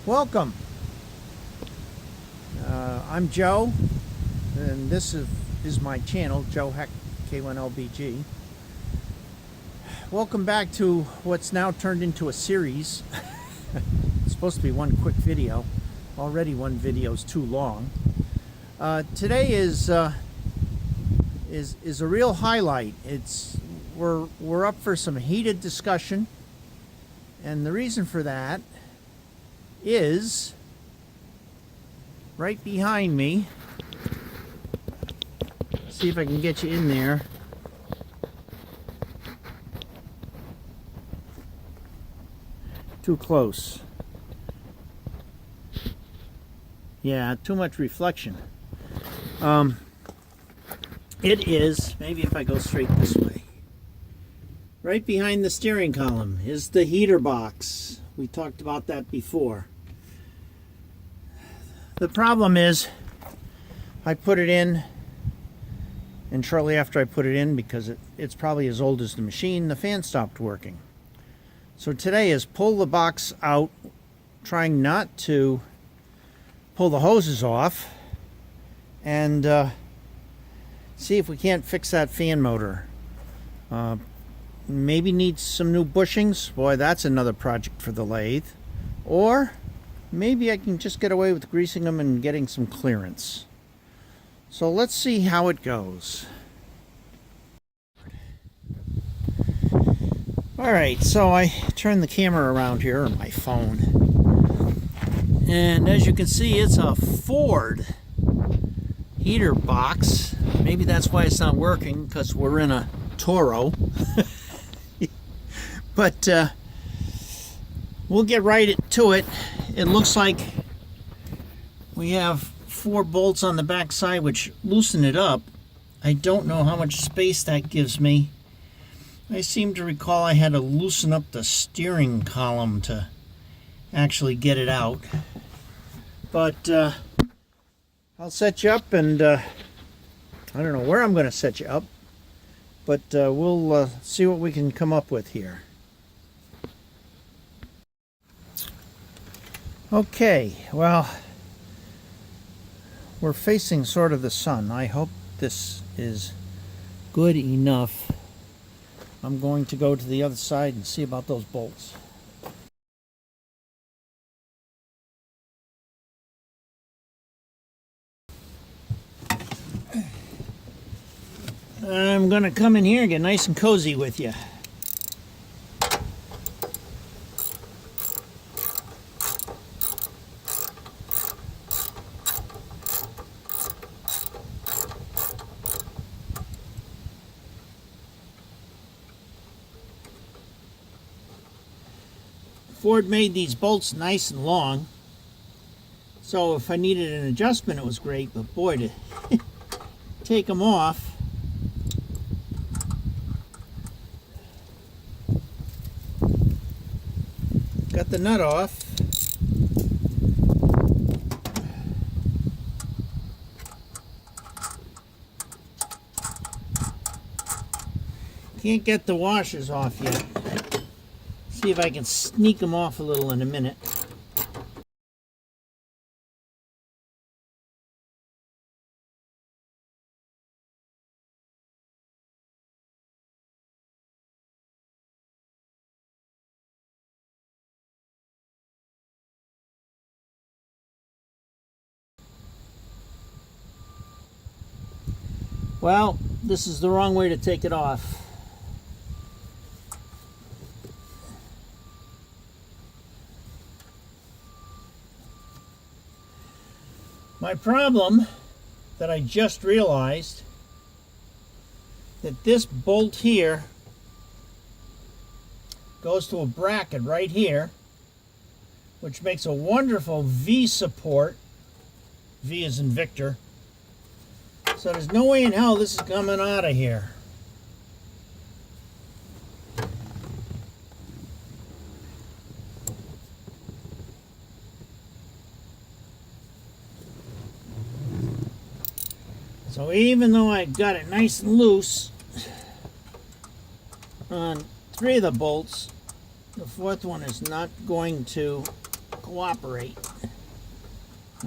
Welcome. I'm Joe, and this is my channel, Joe Heck K1LBG. Welcome back to what's now turned into a series. It's supposed to be one quick video. Already one video is too long. Today is a real highlight. We're up for some heated discussion, and the reason for that is right behind me. See if I can get you in there. Too close. Yeah, too much reflection. It is, maybe if I go straight this way. Right behind the steering column is the heater box. We talked about that before. The problem is I put it in, and shortly after I put it in, because it's probably as old as the machine, the fan stopped working. So today is pull the box out, trying not to pull the hoses off, and see if we can't fix that fan motor. Maybe needs some new bushings. Boy, that's another project for the lathe. Or maybe I can just get away with greasing them and getting some clearance. So let's see how it goes. Alright, so I turned the camera around here on my phone. And as you can see, it's a Ford heater box. Maybe that's why it's not working, because we're in a Toro. But we'll get right to it. It looks like we have 4 bolts on the back side which loosen it up. I don't know how much space that gives me. I seem to recall I had to loosen up the steering column to actually get it out. But I'll set you up, and I don't know where I'm going to set you up, but we'll see what we can come up with here. Okay, well, we're facing sort of the sun. I hope this is good enough. I'm going to go to the other side and see about those bolts. I'm going to come in here and get nice and cozy with you. Ford made these bolts nice and long, so if I needed an adjustment it was great, but boy, to take them off, got the nut off. Can't get the washers off yet. See if I can sneak them off a little in a minute. Well, this is the wrong way to take it off. My problem that I just realized, that this bolt here goes to a bracket right here, which makes a wonderful V support. V as in Victor. So there's no way in hell this is coming out of here. So even though I got it nice and loose on 3 of the bolts, the 4th one is not going to cooperate.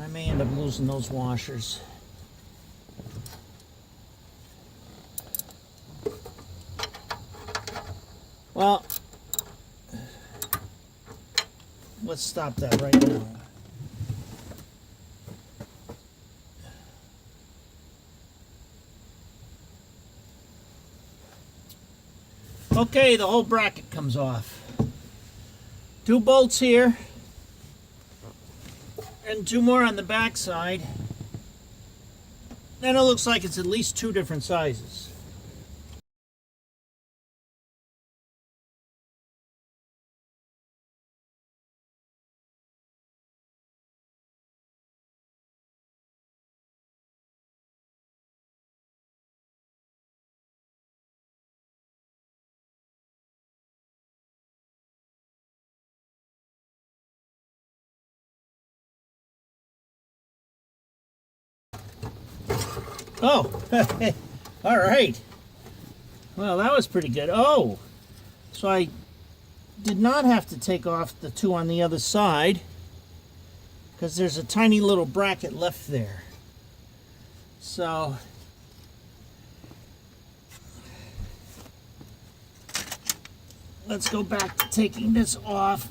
I may end up losing those washers. Well, let's stop that right now. Okay, the whole bracket comes off. 2 bolts here, and 2 more on the back side. And it looks like it's at least 2 different sizes. Oh, all right. Well, that was pretty good. Oh, so I did not have to take off the 2 on the other side because there's a tiny little bracket left there. So let's go back to taking this off.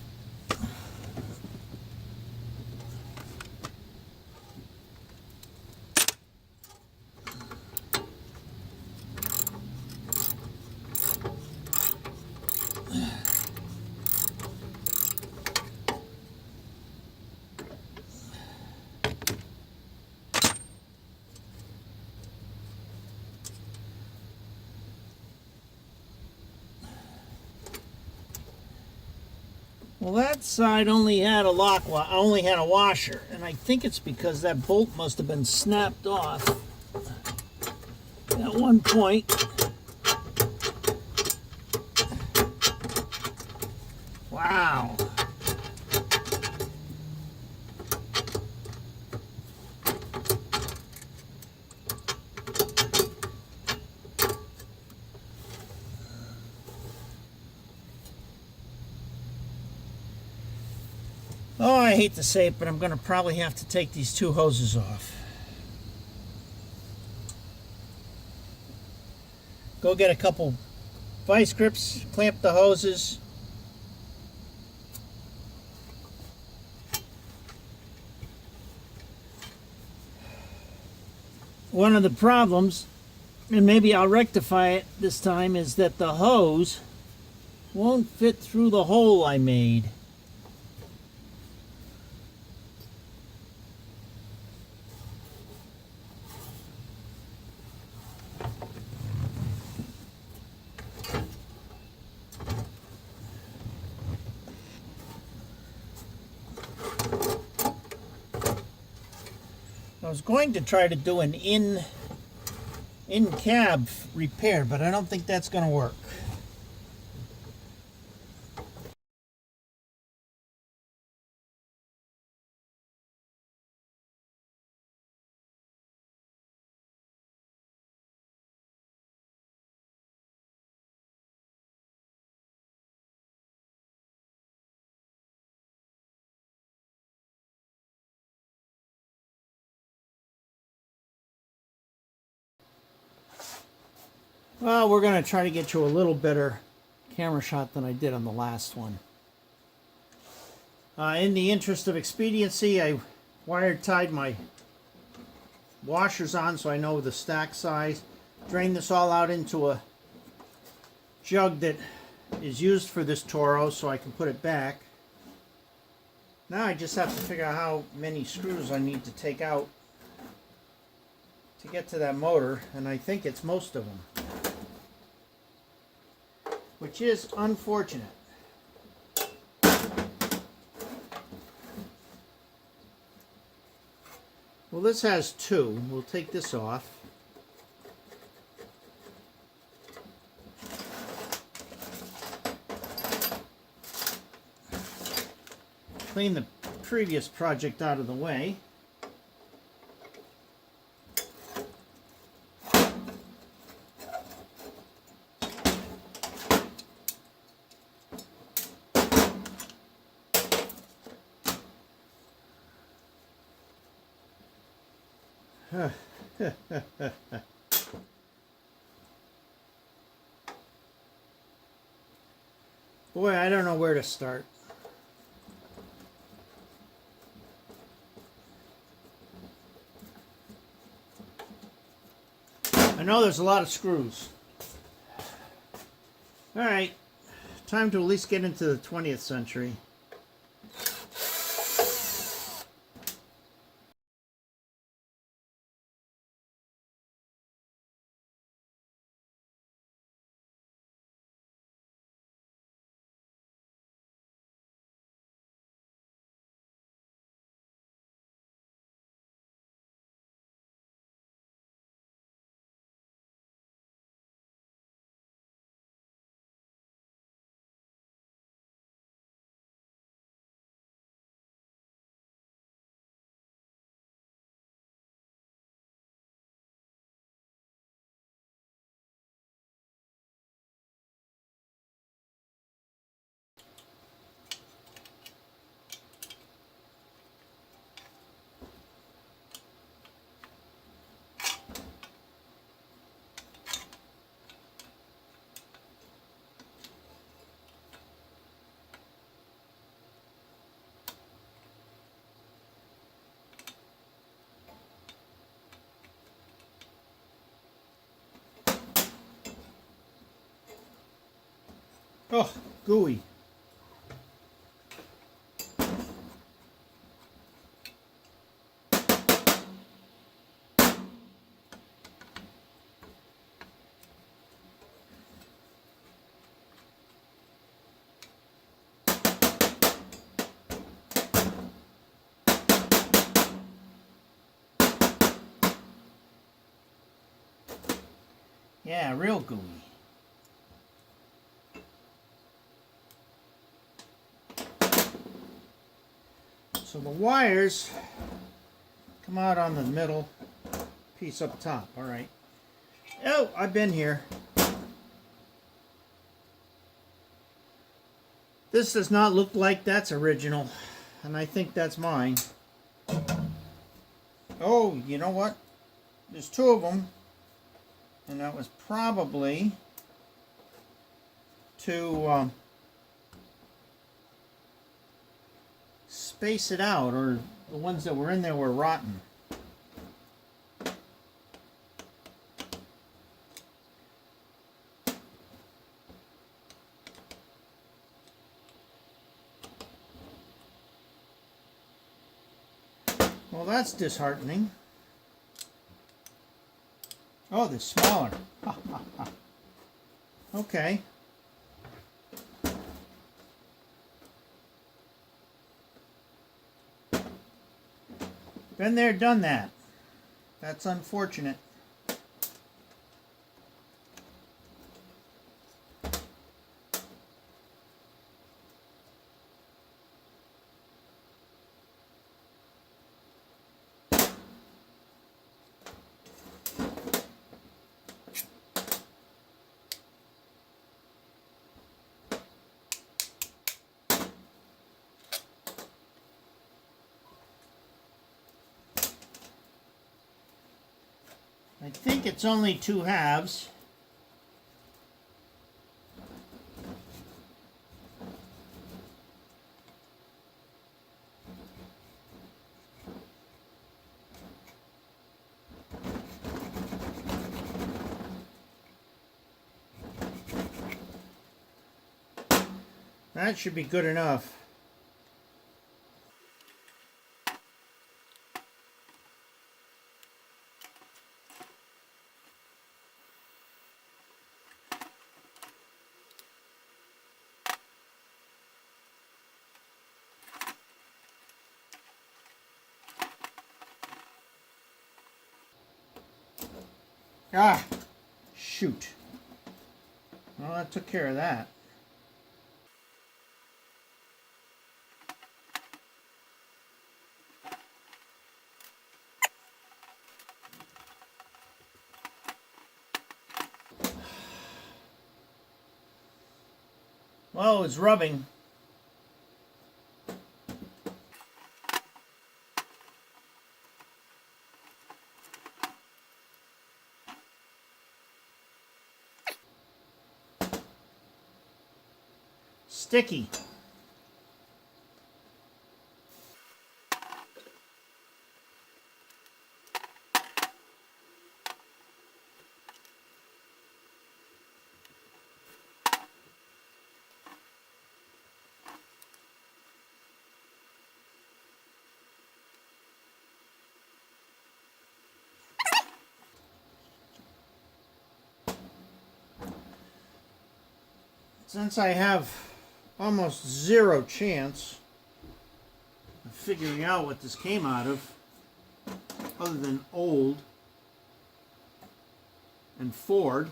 Well, that side only had a only had a washer, and I think it's because that bolt must have been snapped off at one point. Wow. Oh, I hate to say it, but I'm going to probably have to take these 2 hoses off. Go get a couple vice grips, clamp the hoses. One of the problems, and maybe I'll rectify it this time, is that the hose won't fit through the hole I made. I was going to try to do an in-cab repair, but I don't think that's going to work. Well, we're going to try to get you a little better camera shot than I did on the last one. In the interest of expediency, I wire-tied my washers on so I know the stack size. Drain this all out into a jug that is used for this Toro so I can put it back. Now I just have to figure out how many screws I need to take out to get to that motor, and I think it's most of them, which is unfortunate. Well, this has 2. We'll take this off. Clean the previous project out of the way. Boy, I don't know where to start. I know there's a lot of screws. All right, time to at least get into the 20th century. Oh, gooey. Yeah, real gooey. So the wires come out on the middle piece up top. All right. Oh, I've been here. This does not look like that's original, and I think that's mine. Oh, you know what? There's two of them, and that was probably to space it out, or the ones that were in there were rotten. Well, that's disheartening. Oh, they're smaller. Okay. Been there, done that. That's unfortunate. I think it's only two halves. That should be good enough. Ah, shoot. Well, that took care of that. Well, it's rubbing. sticky. Since I have almost zero chance of figuring out what this came out of, other than old and Ford,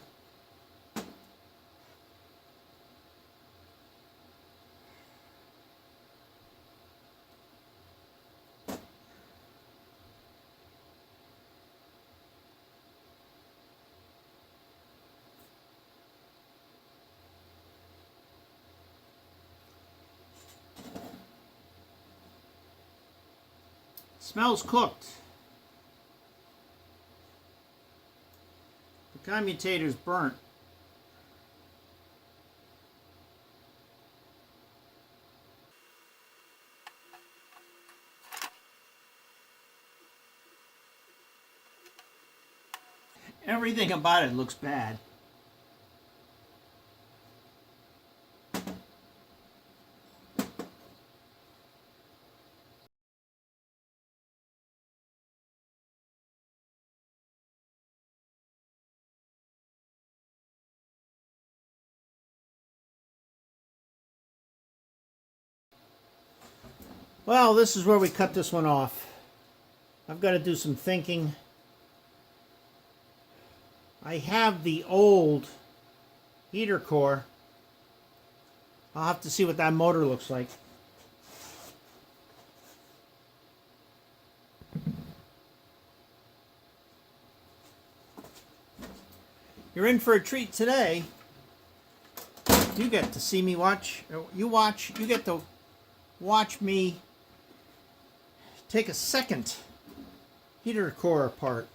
smells cooked. The commutator's burnt. Everything about it looks bad. Well, this is where we cut this one off. I've got to do some thinking. I have the old heater core. I'll have to see what that motor looks like. You're in for a treat today. You get to see me watch. You get to watch me take a second heater core apart.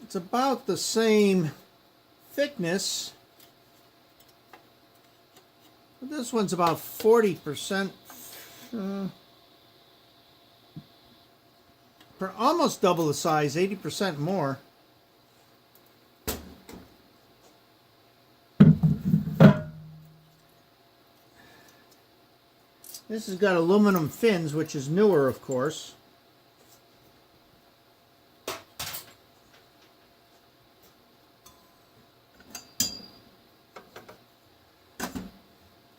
It's about the same thickness. This one's about 40%, for almost double the size, 80% more. This has got aluminum fins, which is newer, of course.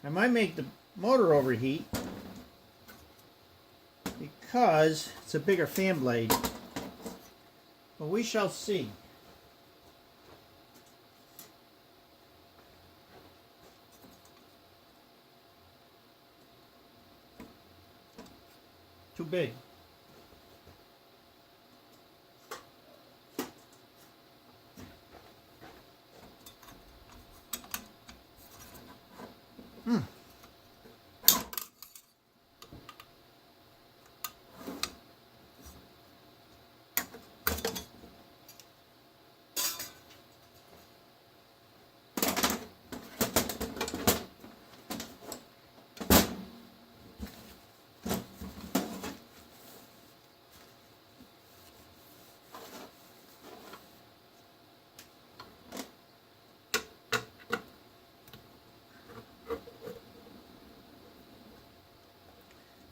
I might make the motor overheat because it's a bigger fan blade, but we shall see. Too big.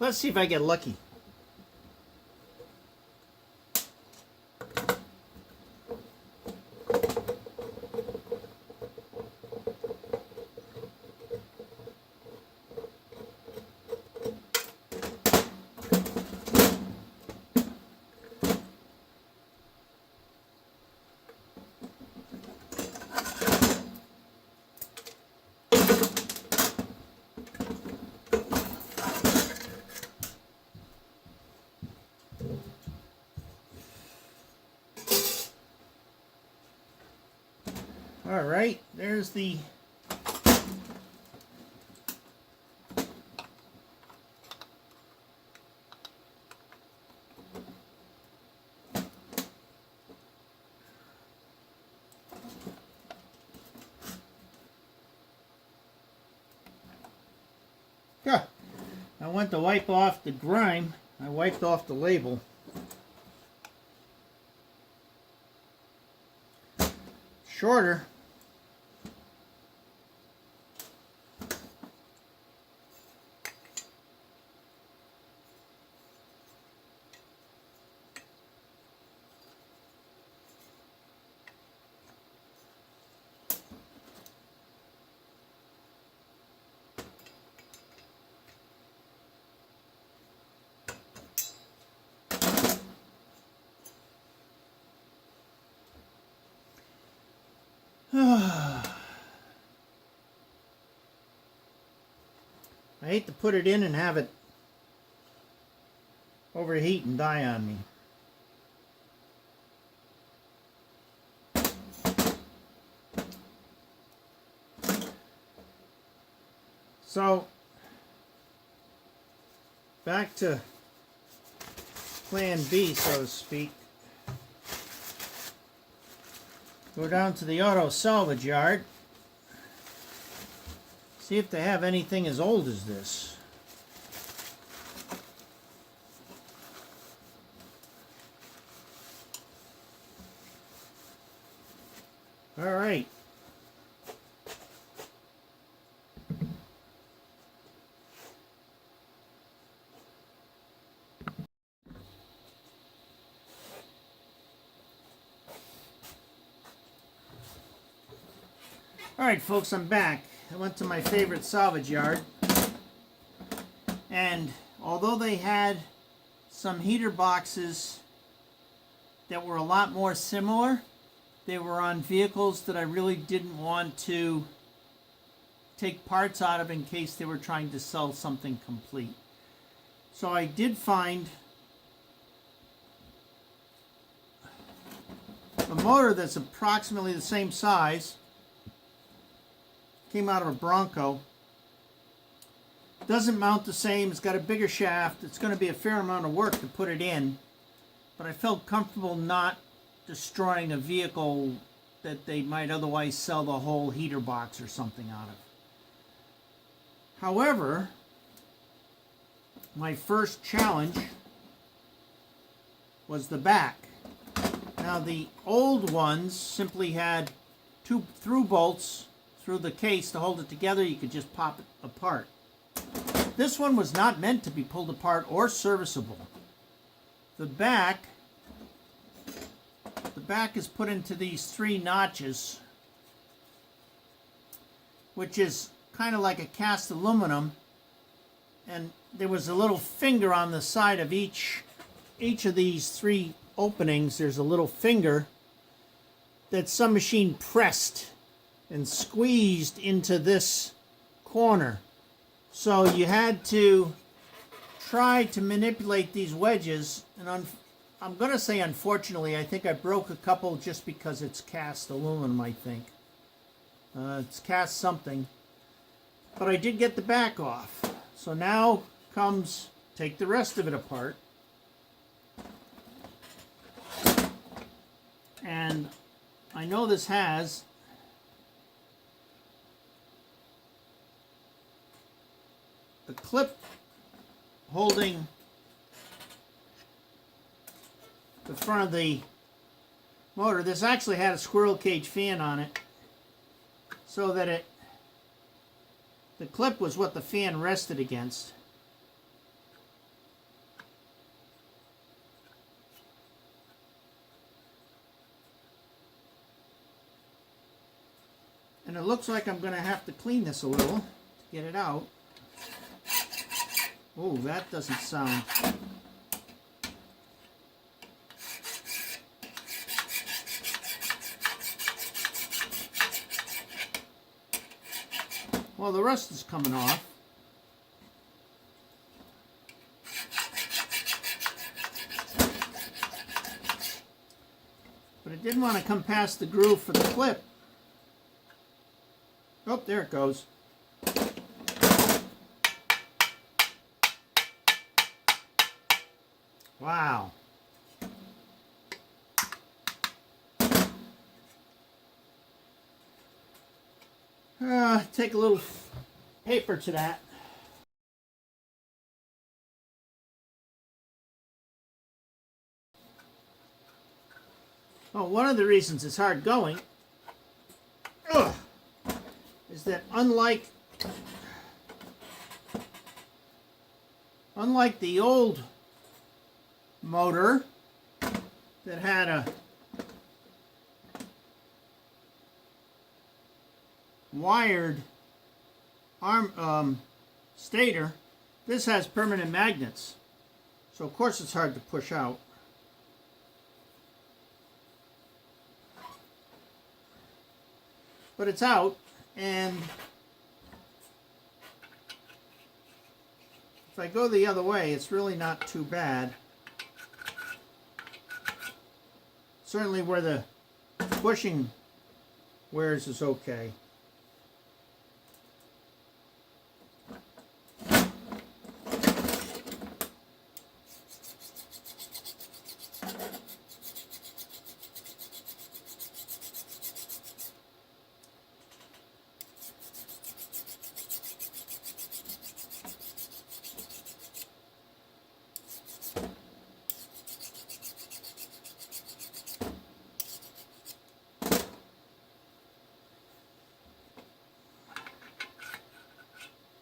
Let's see if I get lucky. All right, there's the yeah. I went to wipe off the grime. I wiped off the label. Shorter. I hate to put it in and have it overheat and die on me. So, back to plan B, so to speak. Go down to the auto salvage yard. See if they have anything as old as this. All right. All right, folks, I'm back. I went to my favorite salvage yard, and although they had some heater boxes that were a lot more similar, they were on vehicles that I really didn't want to take parts out of in case they were trying to sell something complete. So I did find a motor that's approximately the same size. Came out of a Bronco. Doesn't mount the same. It's got a bigger shaft. It's going to be a fair amount of work to put it in. But I felt comfortable not destroying a vehicle that they might otherwise sell the whole heater box or something out of. However, my first challenge was the back. Now the old ones simply had two through bolts through the case to hold it together. You could just pop it apart. This one was not meant to be pulled apart or serviceable. The back is put into these three notches, which is kind of like a cast aluminum, and there was a little finger on the side of each of these three openings. There's a little finger that some machine pressed and squeezed into this corner. So you had to try to manipulate these wedges, and I'm going to say unfortunately, I think I broke a couple just because it's cast aluminum, I think. It's cast something. But I did get the back off. So now comes take the rest of it apart. And I know this has a clip holding the front of the motor. This actually had a squirrel cage fan on it, so that the clip was what the fan rested against. And it looks like I'm going to have to clean this a little to get it out. Oh, that doesn't sound... Well, the rust is coming off. But it didn't want to come past the groove for the clip. Oh, there it goes. Wow. Take a little paper to that. Well, one of the reasons it's hard going is that unlike the old motor that had a wired arm stator, this has permanent magnets, so of course it's hard to push out. But it's out, and if I go the other way, it's really not too bad. Certainly where the bushing wears is okay.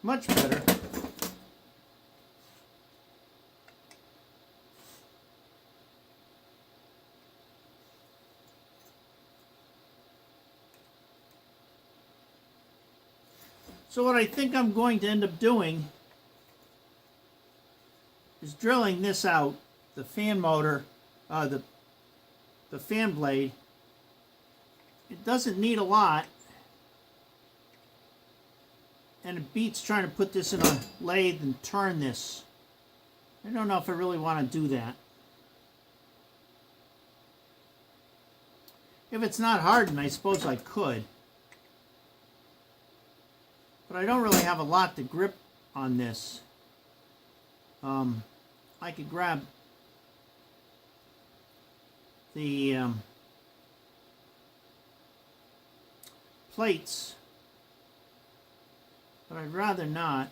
Much better. So what I think I'm going to end up doing is drilling this out, the fan motor, the fan blade. It doesn't need a lot. And it beats trying to put this in a lathe and turn this. I don't know if I really want to do that. If it's not hardened, I suppose I could. But I don't really have a lot to grip on this. I could grab the plates, but I'd rather not.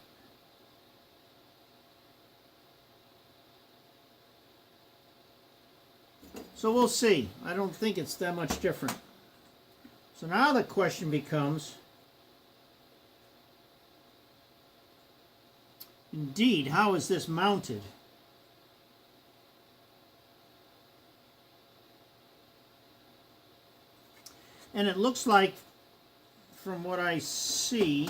So we'll see. I don't think it's that much different. So now the question becomes, indeed, how is this mounted? And it looks like, from what I see,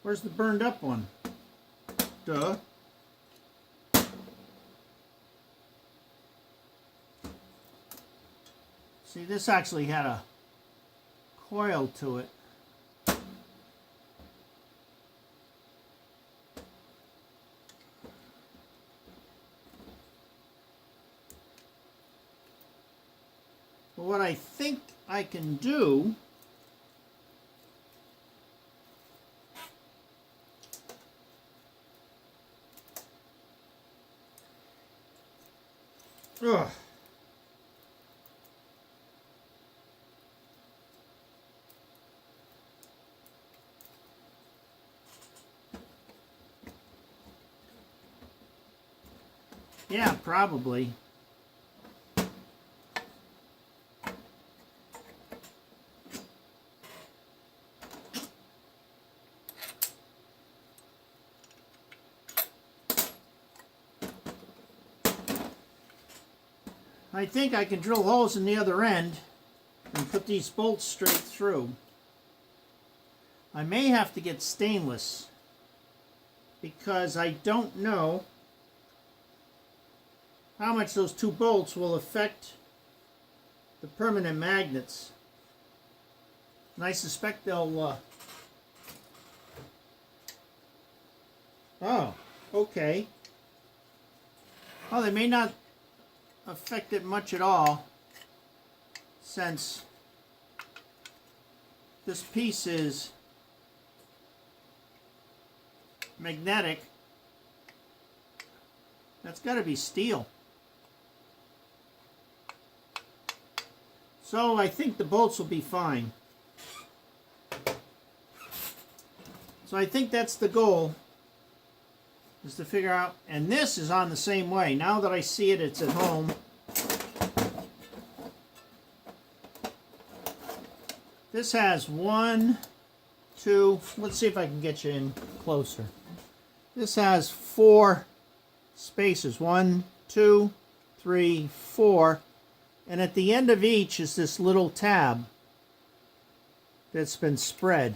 where's the burned up one? Duh. See, this actually had a coil to it. But what I think I can do yeah, probably. I think I can drill holes in the other end and put these bolts straight through. I may have to get stainless because I don't know how much those two bolts will affect the permanent magnets. And I suspect they'll... Oh, okay. Oh, they may not affect it much at all, since this piece is magnetic. That's got to be steel. So I think the bolts will be fine. So I think that's the goal, is to figure out, and this is on the same way. Now that I see it, it's at home. This has 1, 2, let's see if I can get you in closer. This has 4 spaces, 1, 2, 3, 4, and at the end of each is this little tab that's been spread.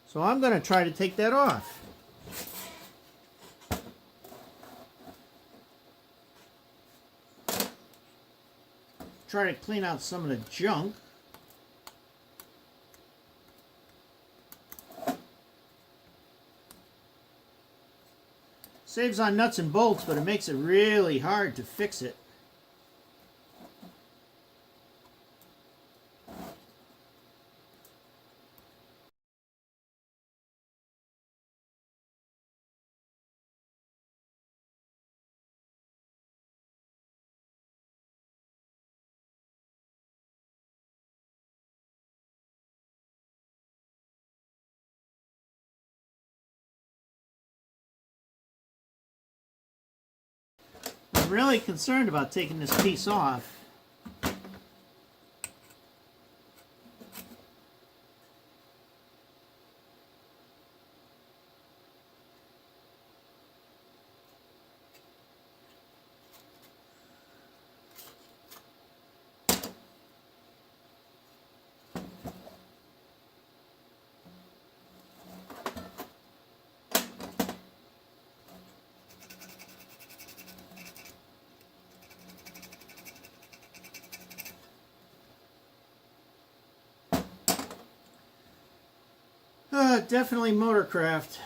So I'm going to try to take that off. Try to clean out some of the junk. Saves on nuts and bolts, but it makes it really hard to fix it. I'm really concerned about taking this piece off. Definitely Motorcraft.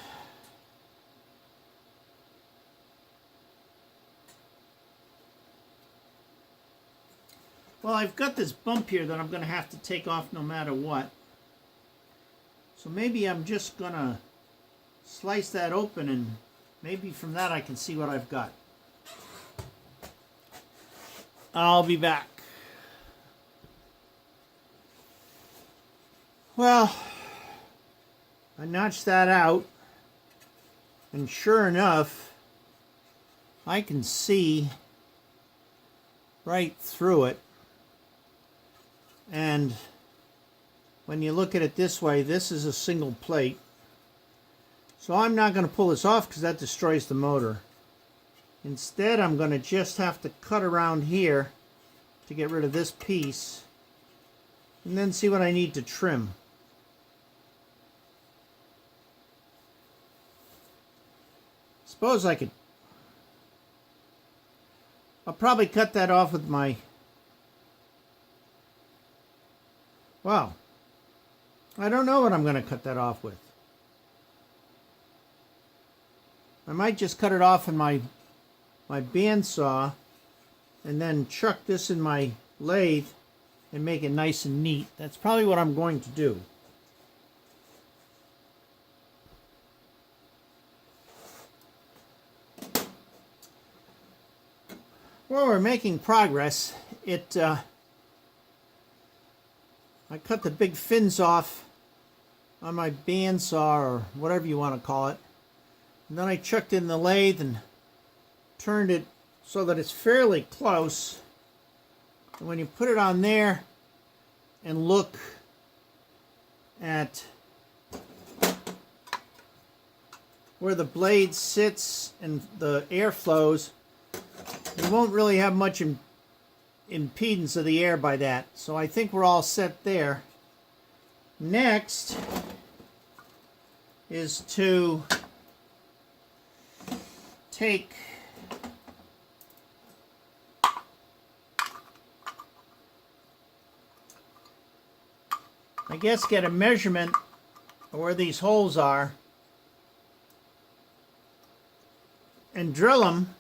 Well, I've got this bump here that I'm going to have to take off no matter what. So maybe I'm just going to slice that open, and maybe from that I can see what I've got. I'll be back. Well, I notched that out, and sure enough, I can see right through it. And when you look at it this way, this is a single plate. So I'm not going to pull this off because that destroys the motor. Instead, I'm going to just have to cut around here to get rid of this piece, and then see what I need to trim. Suppose I could... I'll probably cut that off with my... Wow. I don't know what I'm going to cut that off with. I might just cut it off in my bandsaw and then chuck this in my lathe and make it nice and neat. That's probably what I'm going to do. Well, we're making progress. I cut the big fins off on my bandsaw, or whatever you want to call it. And then I chucked in the lathe and turned it so that it's fairly close. And when you put it on there and look at where the blade sits and the air flows, You won't really have much impedance of the air by that. So I think we're all set there. Next is to take get a measurement of where these holes are and drill them.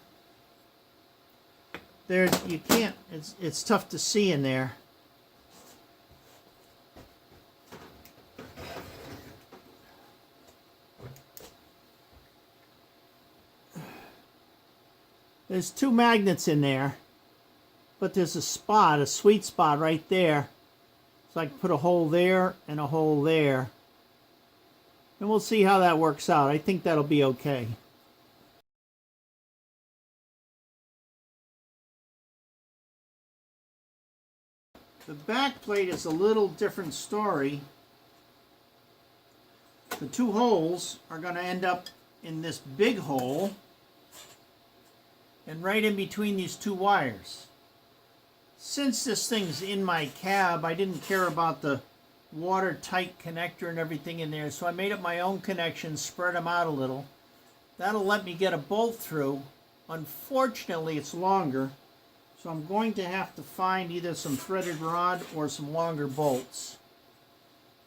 There, you can't, it's tough to see in there. There's 2 magnets in there, but there's a spot, a sweet spot right there. So I can put a hole there and a hole there. And we'll see how that works out. I think that'll be okay. The back plate is a little different story. The 2 holes are going to end up in this big hole and right in between these 2 wires. Since this thing's in my cab, I didn't care about the watertight connector and everything in there, so I made up my own connections, spread them out a little. That'll let me get a bolt through. Unfortunately, it's longer, so I'm going to have to find either some threaded rod or some longer bolts.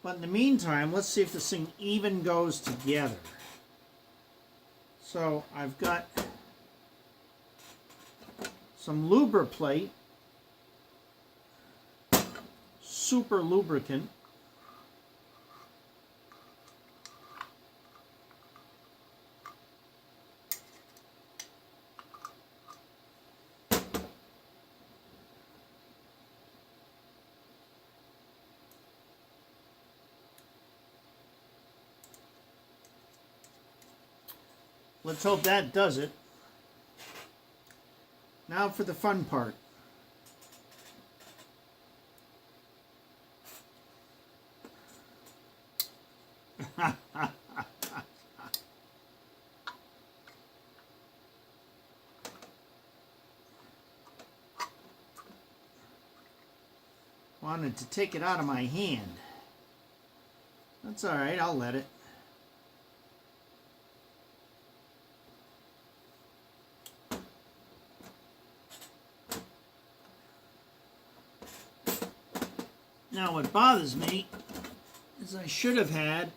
But in the meantime, let's see if this thing even goes together. So I've got some lubriplate, super lubricant. Let's hope that does it. Now for the fun part. Wanted to take it out of my hand. That's all right, I'll let it. Now what bothers me is I should have had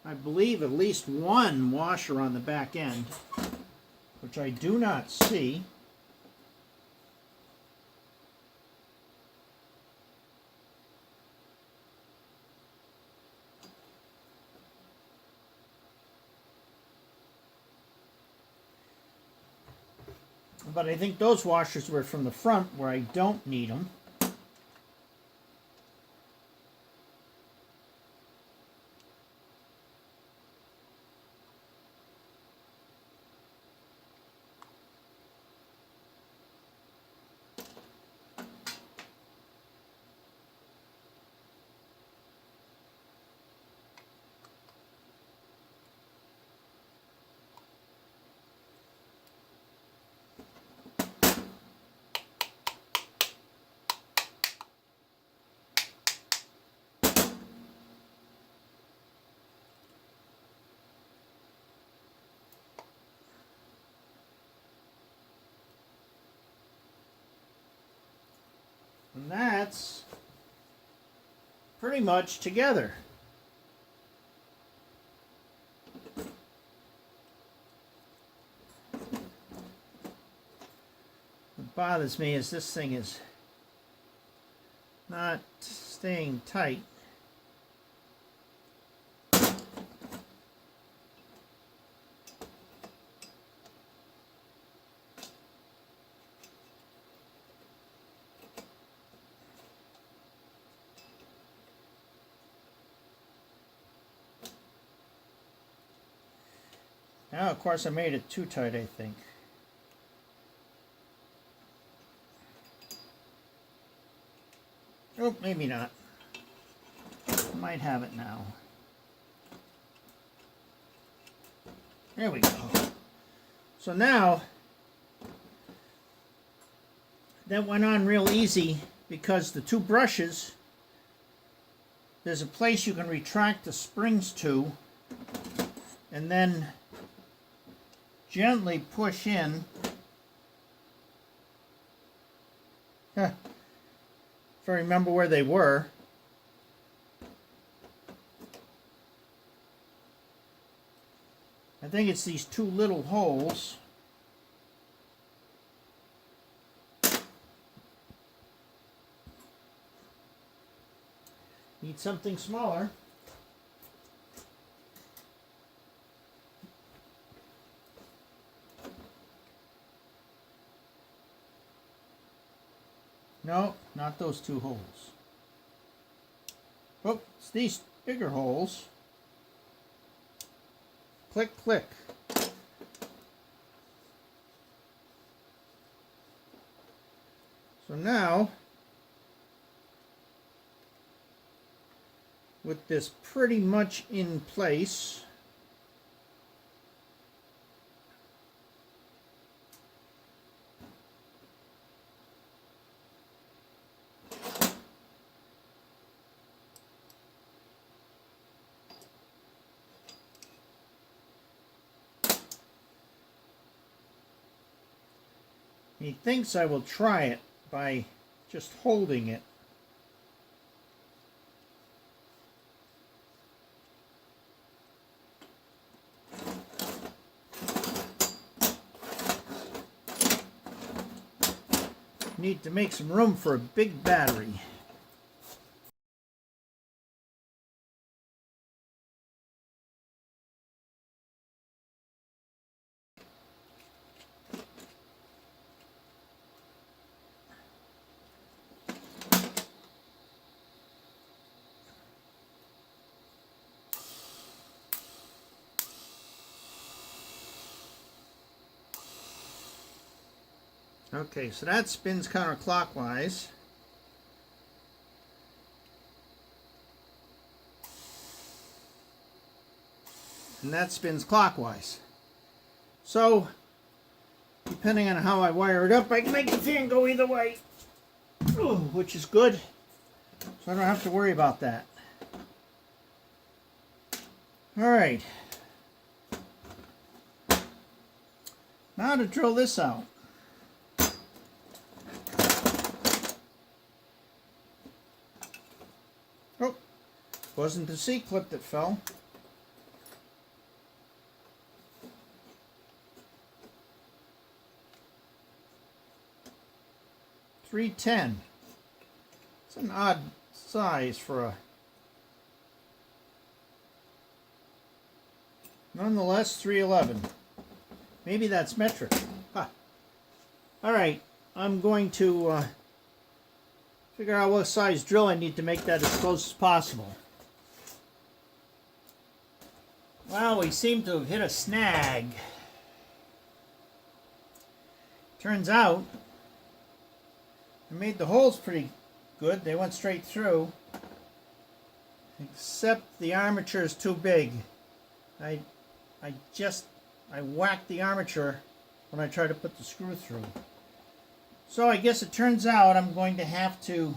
I believe at least one washer on the back end, which I do not see. But I think those washers were from the front where I don't need them. And that's pretty much together. What bothers me is this thing is not staying tight. Now, of course, I made it too tight, I think. Oh, maybe not. Might have it now. There we go. So now, that went on real easy because the two brushes, there's a place you can retract the springs to and then gently push in. If I remember where they were. I think it's these two little holes. Need something smaller. No, not those two holes. Oh, it's these bigger holes. Click, click. So now, with this pretty much in place, he thinks I will try it by just holding it. Need to make some room for a big battery. Okay, so that spins counterclockwise. And that spins clockwise. So, depending on how I wire it up, I can make the fan go either way. Ooh, which is good. So I don't have to worry about that. Alright. Now to drill this out. Oh, wasn't the C-clip that fell. .310. It's an odd size for a... Nonetheless, 311. Maybe that's metric. Huh. Alright, I'm going to figure out what size drill I need to make that as close as possible. Well, we seem to have hit a snag. Turns out, I made the holes pretty good. They went straight through. Except the armature is too big. I whacked the armature when I tried to put the screw through. So I guess it turns out I'm going to have to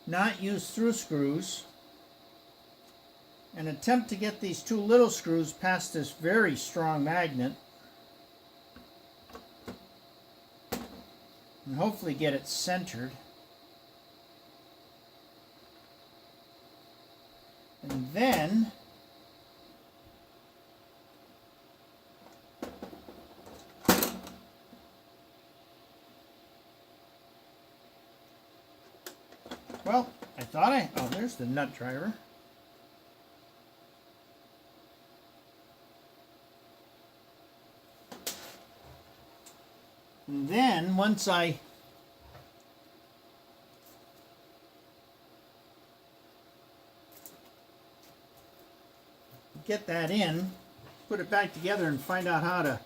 not use through screws and attempt to get these two little screws past this very strong magnet and hopefully get it centered. And then well, I thought oh, there's the nut driver. And then once I get that in, put it back together and find out how to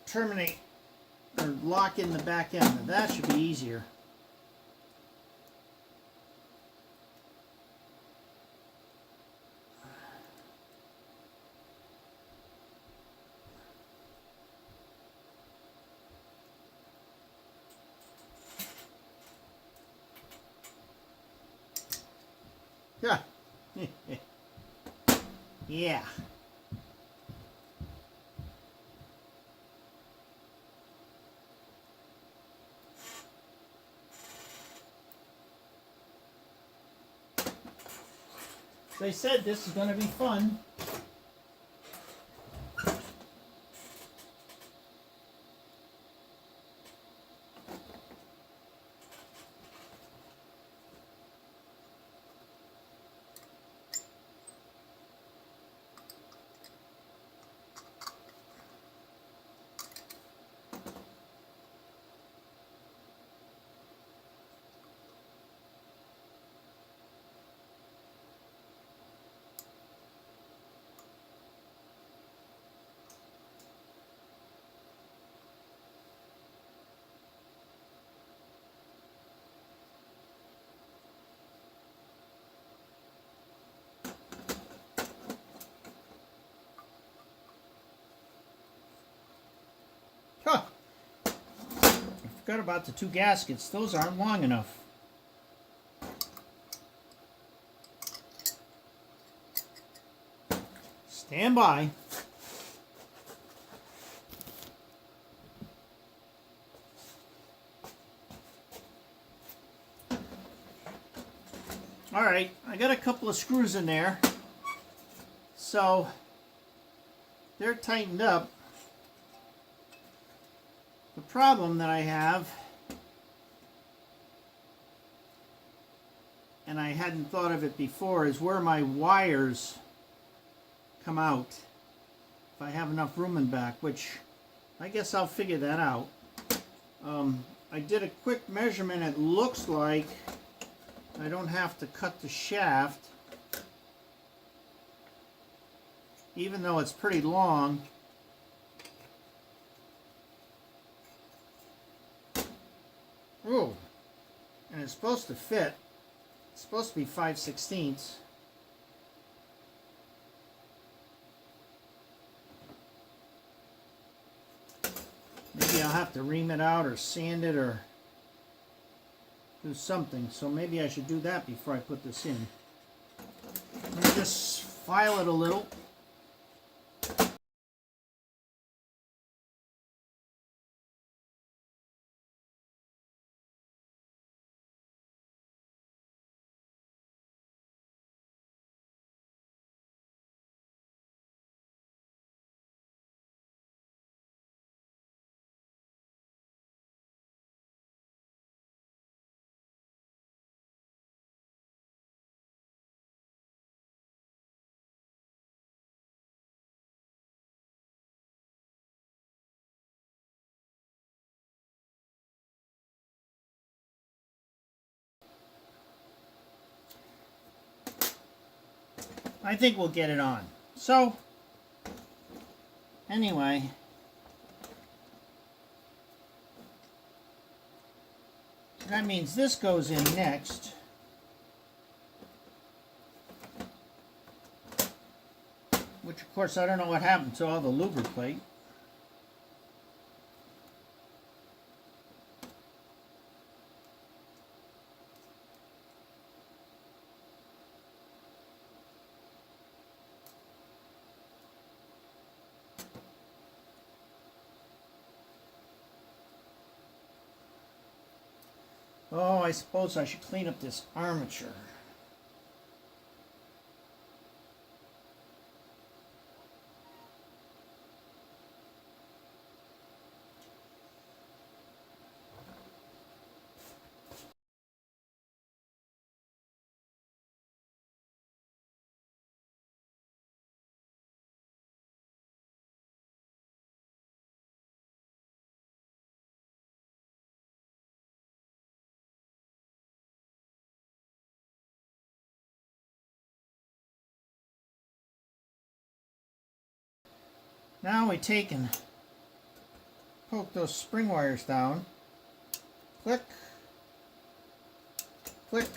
terminate or lock in the back end. That should be easier. Yeah. Yeah. As I said, this is going to be fun. Huh. I forgot about the two gaskets. Those aren't long enough. Stand by. Alright, I got a couple of screws in there. So they're tightened up. The problem that I have, and I hadn't thought of it before, is where my wires come out. If I have enough room in back, which I guess I'll figure that out. I did a quick measurement. It looks like I don't have to cut the shaft, even though it's pretty long. Ooh, and it's supposed to fit. It's supposed to be 5/16. Maybe I'll have to ream it out or sand it or do something. So maybe I should do that before I put this in. Let me just file it a little. I think we'll get it on. So, anyway, that means this goes in next. Which, of course, I don't know what happened to all the lubricate. Oh, I suppose I should clean up this armature. Now we take and poke those spring wires down. Click, click.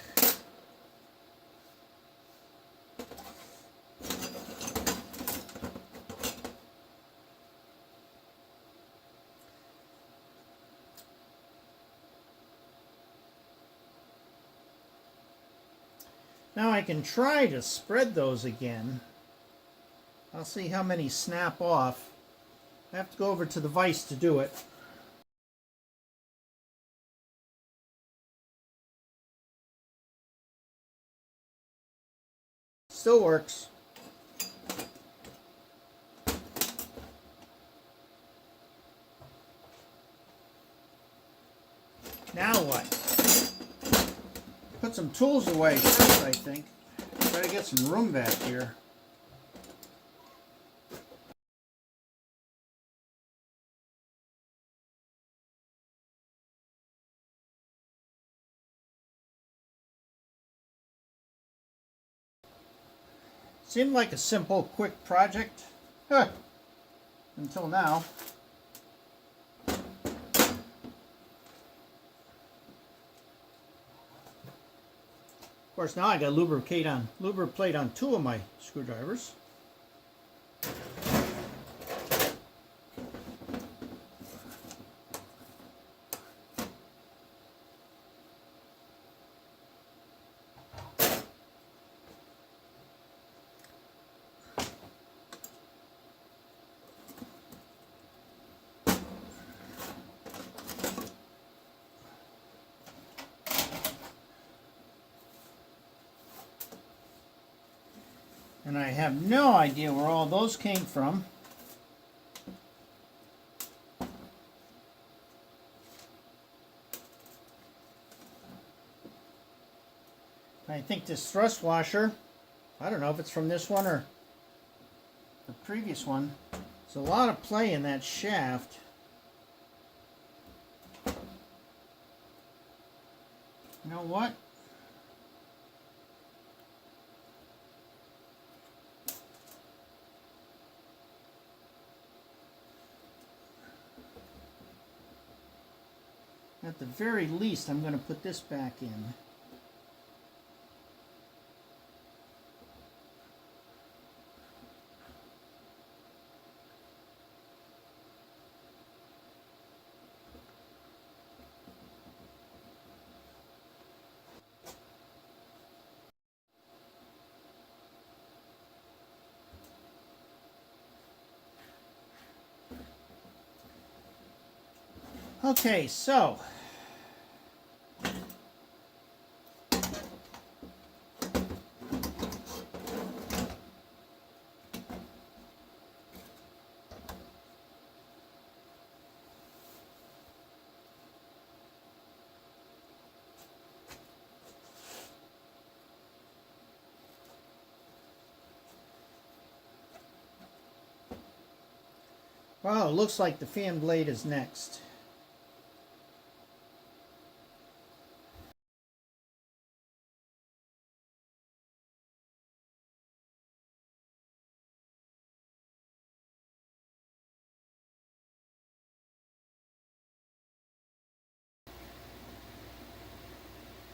Now I can try to spread those again. I'll see how many snap off. I have to go over to the vise to do it. Still works. Now what? Put some tools away first, I think. Try to get some room back here. Seemed like a simple, quick project. Huh. Until now. Of course, now I got lubricate lubricate on two of my screwdrivers. And I have no idea where all those came from. I think this thrust washer, I don't know if it's from this one or the previous one. There's a lot of play in that shaft. You know what? At the very least, I'm going to put this back in. Okay, so well, it looks like the fan blade is next.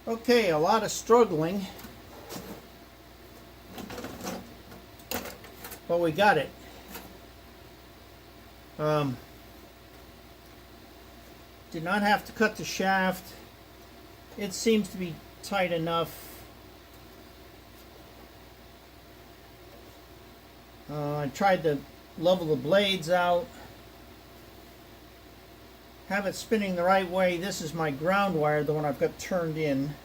Okay, a lot of struggling, but we got it. Did not have to cut the shaft. It seems to be tight enough. I tried to level the blades out. Have it spinning the right way. This is my ground wire, the one I've got turned in.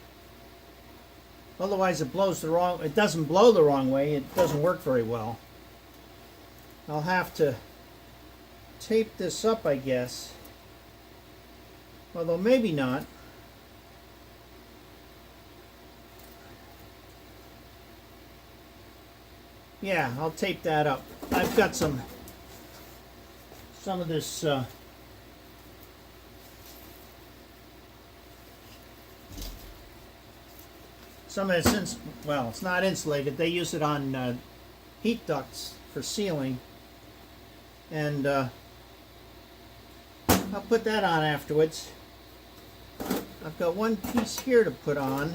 Otherwise it blows the wrong, it doesn't blow the wrong way, it doesn't work very well. I'll have to tape this up, I guess. Although maybe not. Yeah, I'll tape that up. I've got some of this some of this, well, it's not insulated. They use it on heat ducts for sealing. And I'll put that on afterwards. I've got one piece here to put on.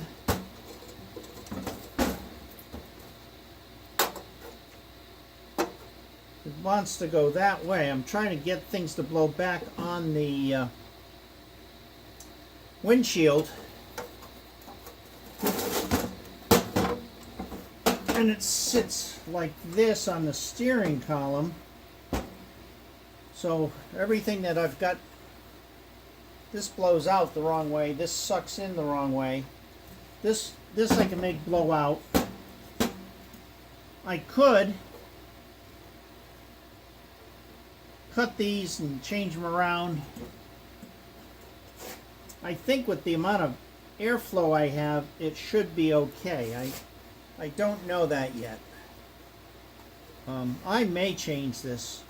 It wants to go that way. I'm trying to get things to blow back on the windshield. And it sits like this on the steering column. So everything that I've got, this blows out the wrong way, this sucks in the wrong way. This I can make blow out. I could cut these and change them around. I think with the amount of airflow I have, it should be okay. I don't know that yet. I may change this.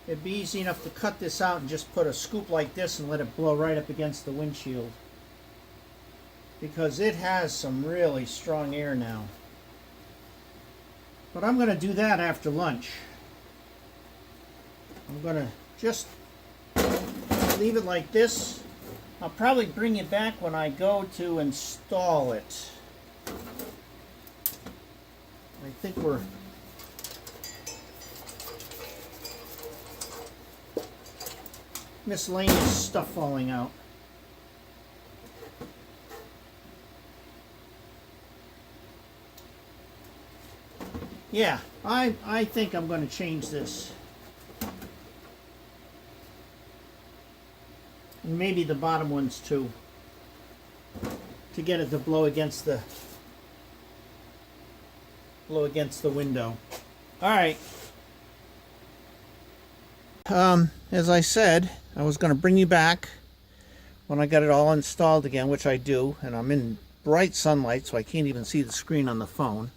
It'd be easy enough to cut this out and just put a scoop like this and let it blow right up against the windshield. Because it has some really strong air now. But I'm going to do that after lunch. I'm going to just leave it like this. I'll probably bring it back when I go to install it. I think we're miscellaneous stuff falling out. Yeah, I think I'm going to change this. And maybe the bottom ones too, to get it to blow against the window. All right. As I said, I was going to bring you back when I got it all installed again, which I do, and I'm in bright sunlight, so I can't even see the screen on the phone.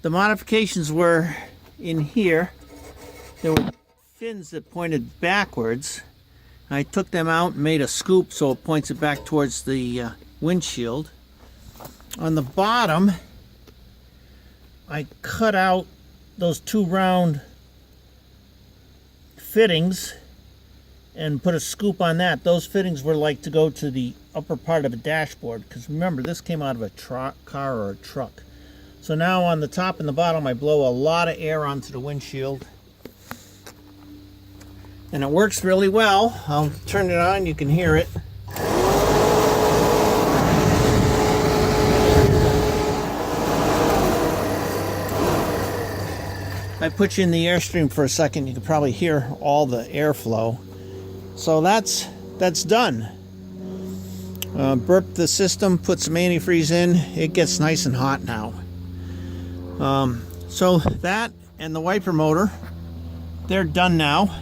The modifications were in here. There were fins that pointed backwards. I took them out and made a scoop so it points it back towards the windshield. On the bottom, I cut out those two round fittings and put a scoop on that. Those fittings were like to go to the upper part of a dashboard, because remember, this came out of a car or a truck. So now on the top and the bottom, I blow a lot of air onto the windshield. And it works really well. I'll turn it on, you can hear it. I put you in the Airstream for a second, you can probably hear all the airflow. So that's done. Burp the system, put some antifreeze in, it gets nice and hot now. So that and the wiper motor, they're done now.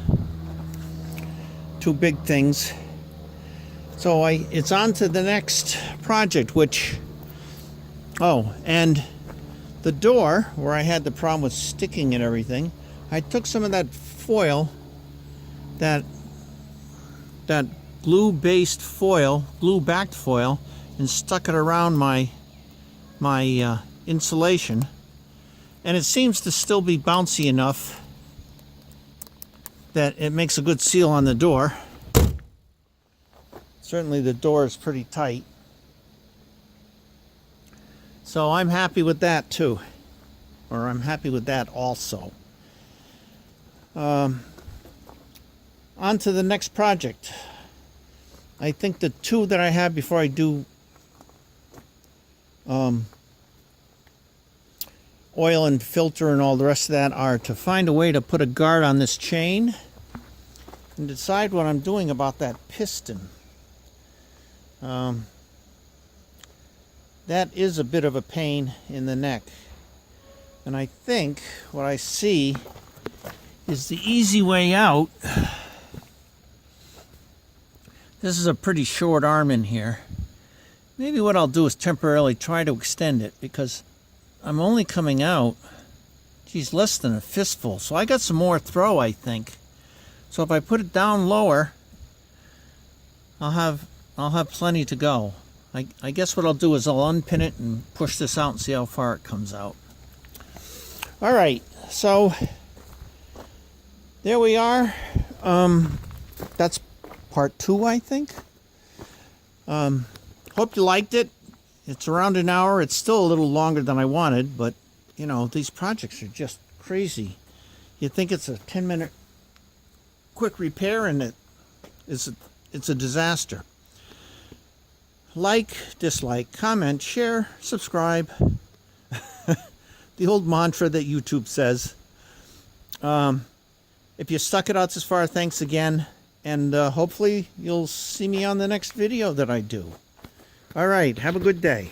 Two big things. So it's on to the next project, which, and the door where I had the problem with sticking and everything, I took some of that foil, that glue-based foil, glue-backed foil, and stuck it around my insulation, and it seems to still be bouncy enough that it makes a good seal on the door. Certainly the door is pretty tight. So I'm happy with that too. Or I'm happy with that also. On to the next project. I think the two that I have before I do oil and filter and all the rest of that are to find a way to put a guard on this chain and decide what I'm doing about that piston. That is a bit of a pain in the neck, and I think what I see is the easy way out. This is a pretty short arm in here. Maybe what I'll do is temporarily try to extend it, because I'm only coming out, geez, less than a fistful. So I got some more throw, I think. So if I put it down lower, I'll have plenty to go. I guess what I'll do is I'll unpin it and push this out and see how far it comes out. All right, so there we are. That's part 2, I think. Hope you liked it. It's around an hour. It's still a little longer than I wanted, but, you know, these projects are just crazy. You think it's a 10-minute quick repair, and it's a disaster. Like, dislike, comment, share, subscribe. The old mantra that YouTube says. If you stuck it out this far, thanks again. And hopefully you'll see me on the next video that I do. All right, have a good day.